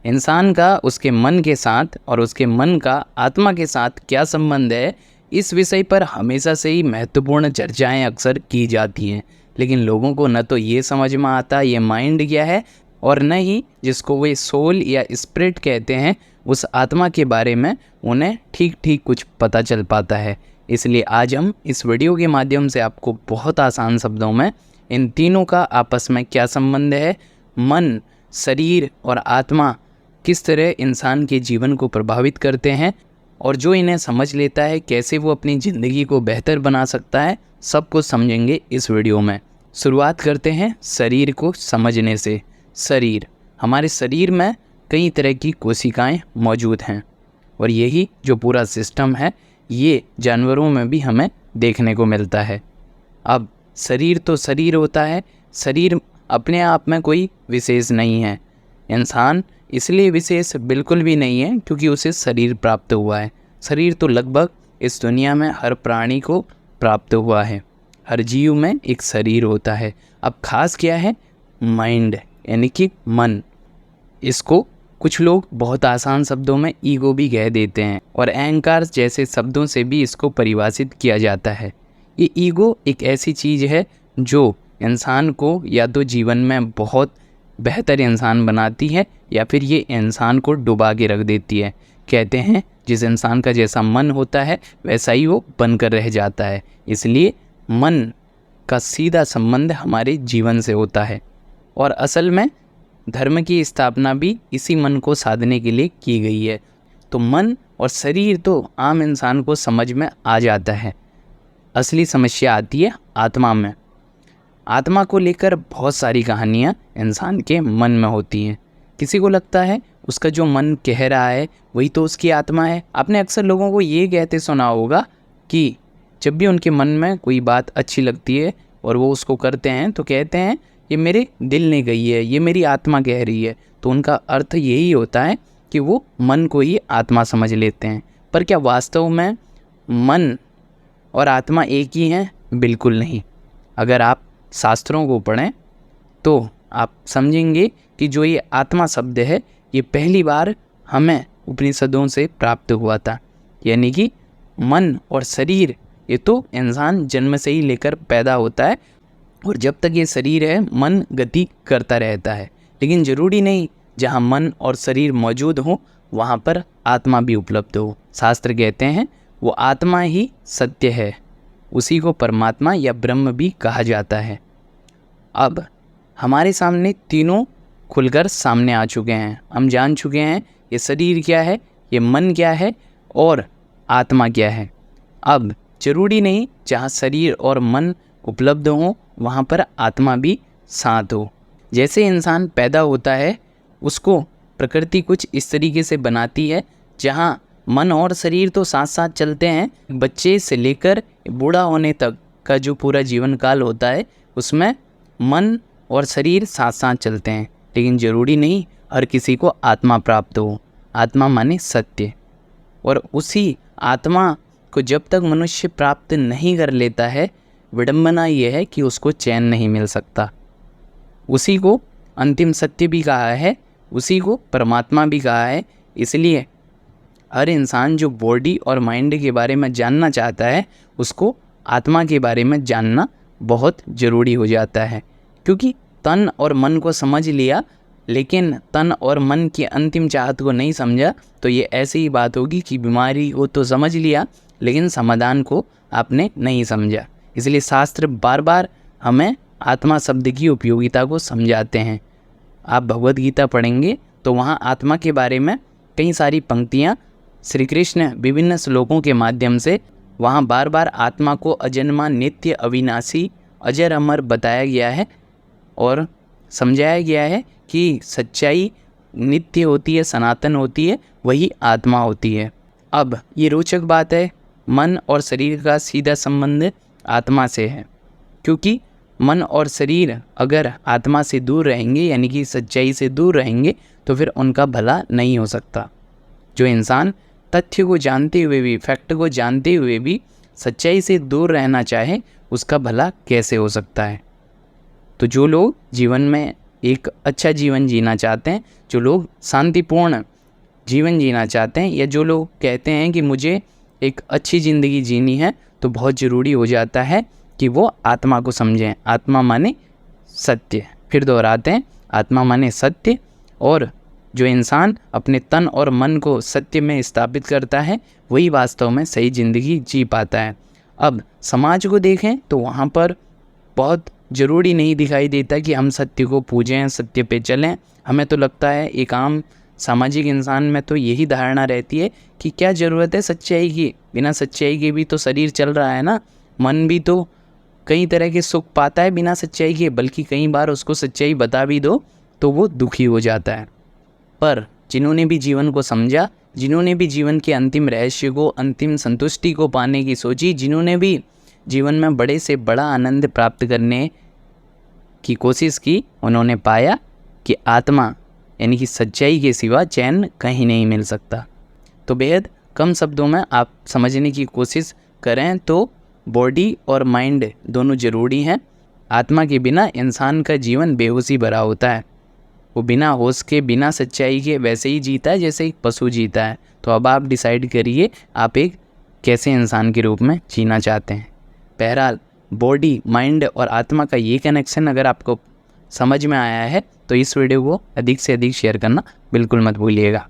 इंसान का उसके मन के साथ और उसके मन का आत्मा के साथ क्या संबंध है, इस विषय पर हमेशा से ही महत्वपूर्ण चर्चाएं अक्सर की जाती हैं। लेकिन लोगों को न तो ये समझ में आता ये माइंड क्या है, और न ही जिसको वे सोल या स्पिरिट कहते हैं उस आत्मा के बारे में उन्हें ठीक ठीक कुछ पता चल पाता है। इसलिए आज हम इस वीडियो के माध्यम से आपको बहुत आसान शब्दों में इन तीनों का आपस में क्या संबंध है, मन, शरीर और आत्मा किस तरह इंसान के जीवन को प्रभावित करते हैं, और जो इन्हें समझ लेता है कैसे वो अपनी ज़िंदगी को बेहतर बना सकता है, सब कुछ समझेंगे इस वीडियो में। शुरुआत करते हैं शरीर को समझने से। शरीर, हमारे शरीर में कई तरह की कोशिकाएं मौजूद हैं, और यही जो पूरा सिस्टम है ये जानवरों में भी हमें देखने को मिलता है। अब शरीर तो शरीर होता है, शरीर अपने आप में कोई विशेष नहीं है। इंसान इसलिए विशेष बिल्कुल भी नहीं है क्योंकि उसे शरीर प्राप्त हुआ है। शरीर तो लगभग इस दुनिया में हर प्राणी को प्राप्त हुआ है। हर जीव में एक शरीर होता है। अब खास क्या है, माइंड यानी कि मन। इसको कुछ लोग बहुत आसान शब्दों में ईगो भी कह देते हैं, और अहंकार जैसे शब्दों से भी इसको परिभाषित किया जाता है। ये ईगो एक ऐसी चीज़ है जो इंसान को या तो जीवन में बहुत बेहतर इंसान बनाती है या फिर ये इंसान को डुबा के रख देती है। कहते हैं जिस इंसान का जैसा मन होता है वैसा ही वो बनकर रह जाता है। इसलिए मन का सीधा संबंध हमारे जीवन से होता है, और असल में धर्म की स्थापना भी इसी मन को साधने के लिए की गई है। तो मन और शरीर तो आम इंसान को समझ में आ जाता है। असली समस्या आती है आत्मा में। आत्मा को लेकर बहुत सारी कहानियाँ इंसान के मन में होती हैं। किसी को लगता है उसका जो मन कह रहा है वही तो उसकी आत्मा है। आपने अक्सर लोगों को ये कहते सुना होगा कि जब भी उनके मन में कोई बात अच्छी लगती है और वो उसको करते हैं तो कहते हैं ये मेरे दिल ने कही है, ये मेरी आत्मा कह रही है। तो उनका अर्थ यही होता है कि वो मन को ही आत्मा समझ लेते हैं। पर क्या वास्तव में मन और आत्मा एक ही हैं? बिल्कुल नहीं। अगर आप शास्त्रों को पढ़ें तो आप समझेंगे कि जो ये आत्मा शब्द है ये पहली बार हमें उपनिषदों से प्राप्त हुआ था। यानी कि मन और शरीर ये तो इंसान जन्म से ही लेकर पैदा होता है, और जब तक ये शरीर है मन गति करता रहता है। लेकिन ज़रूरी नहीं जहाँ मन और शरीर मौजूद हो वहाँ पर आत्मा भी उपलब्ध हो। शास्त्र कहते हैं वो आत्मा ही सत्य है, उसी को परमात्मा या ब्रह्म भी कहा जाता है। अब हमारे सामने तीनों खुलकर सामने आ चुके हैं। हम जान चुके हैं ये शरीर क्या है, ये मन क्या है और आत्मा क्या है। अब ज़रूरी नहीं जहाँ शरीर और मन उपलब्ध हो वहाँ पर आत्मा भी साथ हो। जैसे इंसान पैदा होता है उसको प्रकृति कुछ इस तरीके से बनाती है जहाँ मन और शरीर तो साथ साथ चलते हैं। बच्चे से लेकर बूढ़ा होने तक का जो पूरा जीवन काल होता है उसमें मन और शरीर साथ साथ चलते हैं। लेकिन ज़रूरी नहीं हर किसी को आत्मा प्राप्त हो। आत्मा माने सत्य, और उसी आत्मा को जब तक मनुष्य प्राप्त नहीं कर लेता है, विडंबना यह है कि उसको चैन नहीं मिल सकता। उसी को अंतिम सत्य भी कहा है, उसी को परमात्मा भी कहा है। इसलिए हर इंसान जो बॉडी और माइंड के बारे में जानना चाहता है उसको आत्मा के बारे में जानना बहुत ज़रूरी हो जाता है। क्योंकि तन और मन को समझ लिया लेकिन तन और मन की अंतिम चाहत को नहीं समझा तो ये ऐसी ही बात होगी कि बीमारी को तो समझ लिया लेकिन समाधान को आपने नहीं समझा। इसलिए शास्त्र बार बार हमें आत्मा शब्द की उपयोगिता को समझाते हैं। आप भगवद गीता पढ़ेंगे तो वहाँ आत्मा के बारे में कई सारी पंक्तियाँ श्री कृष्ण विभिन्न श्लोकों के माध्यम से वहाँ बार बार आत्मा को अजन्मा, नित्य, अविनाशी, अजर, अमर बताया गया है और समझाया गया है कि सच्चाई नित्य होती है, सनातन होती है, वही आत्मा होती है। अब ये रोचक बात है, मन और शरीर का सीधा संबंध आत्मा से है, क्योंकि मन और शरीर अगर आत्मा से दूर रहेंगे यानी कि सच्चाई से दूर रहेंगे तो फिर उनका भला नहीं हो सकता। जो इंसान तथ्य को जानते हुए भी, फैक्ट को जानते हुए भी सच्चाई से दूर रहना चाहे उसका भला कैसे हो सकता है। तो जो लोग जीवन में एक अच्छा जीवन जीना चाहते हैं, जो लोग शांतिपूर्ण जीवन जीना चाहते हैं, या जो लोग कहते हैं कि मुझे एक अच्छी ज़िंदगी जीनी है, तो बहुत ज़रूरी हो जाता है कि वो आत्मा को समझें। आत्मा माने सत्य। फिर दोहराते हैं, आत्मा माने सत्य। और जो इंसान अपने तन और मन को सत्य में स्थापित करता है, वही वास्तव में सही ज़िंदगी जी पाता है। अब समाज को देखें तो वहाँ पर बहुत ज़रूरी नहीं दिखाई देता कि हम सत्य को पूजें, सत्य पे चलें। हमें तो लगता है, एक आम सामाजिक इंसान में तो यही धारणा रहती है कि क्या ज़रूरत है सच्चाई की, बिना सच्चाई के भी तो शरीर चल रहा है ना, मन भी तो कई तरह के सुख पाता है बिना सच्चाई के, बल्कि कई बार उसको सच्चाई बता भी दो तो वो दुखी हो जाता है। पर जिन्होंने भी जीवन को समझा, जिन्होंने भी जीवन के अंतिम रहस्य को, अंतिम संतुष्टि को पाने की सोची, जिन्होंने भी जीवन में बड़े से बड़ा आनंद प्राप्त करने की कोशिश की, उन्होंने पाया कि आत्मा यानी कि सच्चाई के सिवा चैन कहीं नहीं मिल सकता। तो बेहद कम शब्दों में आप समझने की कोशिश करें तो बॉडी और माइंड दोनों ज़रूरी हैं। आत्मा के बिना इंसान का जीवन बेहोशी भरा होता है। वो बिना होश के, बिना सच्चाई के वैसे ही जीता है जैसे एक पशु जीता है। तो अब आप डिसाइड करिए, आप एक कैसे इंसान के रूप में जीना चाहते हैं। बहरहाल बॉडी, माइंड और आत्मा का ये कनेक्शन अगर आपको समझ में आया है तो इस वीडियो को अधिक से अधिक शेयर करना बिल्कुल मत भूलिएगा।